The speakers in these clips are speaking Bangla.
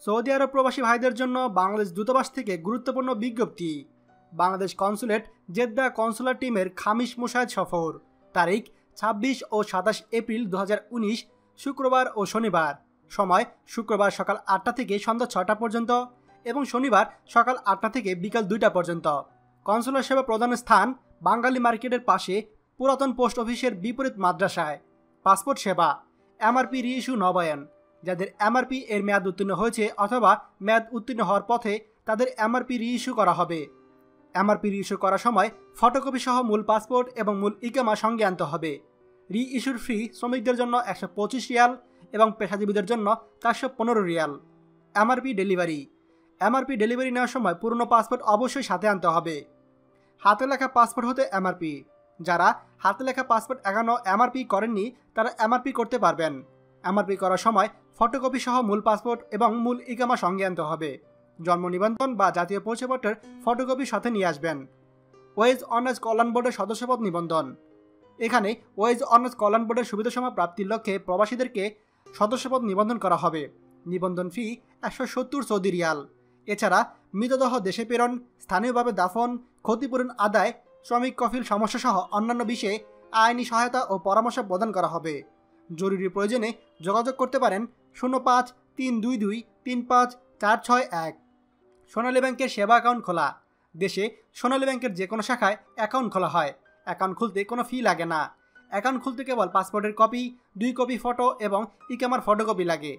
সৌদি আরব প্রবাসী ভাইদের জন্য বাংলাদেশ দূতাবাস থেকে গুরুত্বপূর্ণ বিজ্ঞপ্তি। বাংলাদেশ কনসুলেট জেদ্দা কনসুলার টিমের খামিস মুশাহেদ সফর, তারিখ 26 ও 27 এপ্রিল 2019, শুক্রবার ও শনিবার। সময় শুক্রবার সকাল 8টা থেকে সন্ধ্যা 6টা পর্যন্ত এবং শনিবার সকাল 8টা থেকে বিকাল 2টা পর্যন্ত। কনসুলার সেবা প্রদানের স্থান বাঙালি মার্কেটের পাশে পুরাতন পোস্ট অফিসের বিপরীত মাদ্রাসায়। পাসপোর্ট সেবা, এমআরপি রিইস্যু নবায়ন। যাদের এমআরপি এর মেয়াদ উত্তীর্ণ হয়েছে অথবা মেয়াদ উত্তীর্ণ হওয়ার পথে তাদের এমআরপি রিইস্যু করা হবে। এমআরপি রিইস্যু করার সময় ফটোকপি সহ মূল পাসপোর্ট এবং মূল ইকামা সঙ্গে আনতে হবে। রিইস্যুর ফি শ্রমিকদের জন্য 125 রিয়াল এবং পেশাজীবীদের জন্য 415 Real. MRP delivery, MRP delivery নেওয়ার সময় পুরনো পাসপোর্ট অবশ্যই সাথে আনতে হবে। হাতে লেখা পাসপোর্ট হতে এমআরপি। যারা হাতে লেখা পাসপোর্ট এখনো এমআরপি করেননি তারা এমআরপি করতে পারবেন। এমআরপি করার সময় ফটোকপি সহ মূল পাসপোর্ট এবং মূল ইকামা সঙ্গে আনতে হবে। জন্ম নিবন্ধন বা জাতীয় পরিচয়পত্রের ফটোকপি সাথে নিয়ে আসবেন। ওয়েজ অনার্স কল্যাণ বোর্ডের সদস্যপদ নিবন্ধন। এখানে ওয়েজ অনার্স কল্যাণ বোর্ডের সুবিধাসমূহ প্রাপ্তির লক্ষ্যে প্রবাসীদেরকে সদস্যপদ নিবন্ধন করা হবে। নিবন্ধন ফি 170 সৌদি রিয়াল। এছাড়া মৃতদেহ দেশে প্রেরণ, স্থানীয়ভাবে দাফন, ক্ষতিপূরণ আদায়, শ্রমিক কফিল সমস্যা সহ অন্যান্য বিষয়ে আইনি সহায়তা ও পরামর্শ প্রদান করা হবে। জরুরি প্রয়োজনে যোগাযোগ করতে পারেন 05-322-35461। সোনালী ব্যাংকের সেবা অ্যাকাউন্ট খোলা। দেশে সোনালী ব্যাংকের যে কোনো শাখায় অ্যাকাউন্ট খোলা হয়। অ্যাকাউন্ট খুলতে কোনো ফি লাগে না। অ্যাকাউন্ট খুলতে কেবল পাসপোর্টের কপি, 2 কপি ফটো এবং ইকামার ফটোকপি লাগে।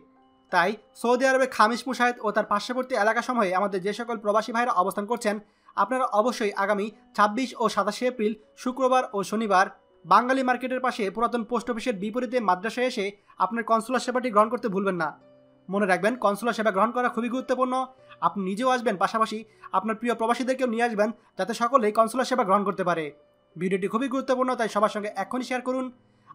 তাই সৌদি আরবে খামিস মুশাহেদ ও তার পার্শ্ববর্তী এলাকাসমূহে আমাদের যে সকল প্রবাসী ভাইরা অবস্থান করছেন, আপনারা অবশ্যই আগামী 26 ও 27 এপ্রিল শুক্রবার ও শনিবার বাঙালি মার্কেটের পাশে পুরাতন পোস্ট অফিসের বিপরীতে মাদ্রাসায় এসে আপনার কনসুলার সেবাটি গ্রহণ করতে ভুলবেন না। মনে রাখবেন, কনসুলার সেবা গ্রহণ করা খুবই গুরুত্বপূর্ণ। আপনি নিজেও আসবেন, পাশাপাশি আপনার প্রিয় প্রবাসীদেরকেও নিয়ে আসবেন, যাতে সকলেই কনসুলার সেবা গ্রহণ করতে পারে। ভিডিওটি খুবই গুরুত্বপূর্ণ, তাই সবার সঙ্গে এখনই শেয়ার করুন।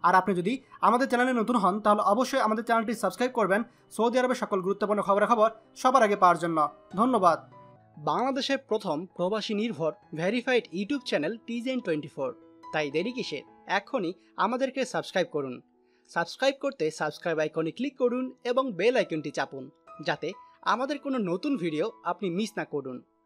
আর আপনি যদি আমাদের চ্যানেলে নতুন হন তাহলে অবশ্যই আমাদের চ্যানেলটি সাবস্ক্রাইব করবেন সৌদি আরবের সকল গুরুত্বপূর্ণ খবরাখবর সবার আগে পাওয়ার জন্য। ধন্যবাদ। বাংলাদেশের প্রথম প্রবাসী নির্ভর ভেরিফাইড ইউটিউব চ্যানেল TJN24। তাই দেরি কিসের, এখনই আমাদেরকে সাবস্ক্রাইব করুন। সাবস্ক্রাইব করতে সাবস্ক্রাইব আইকনে ক্লিক করুন এবং বেল আইকনটি চাপুন, যাতে আমাদের কোনো নতুন ভিডিও আপনি মিস না করুন।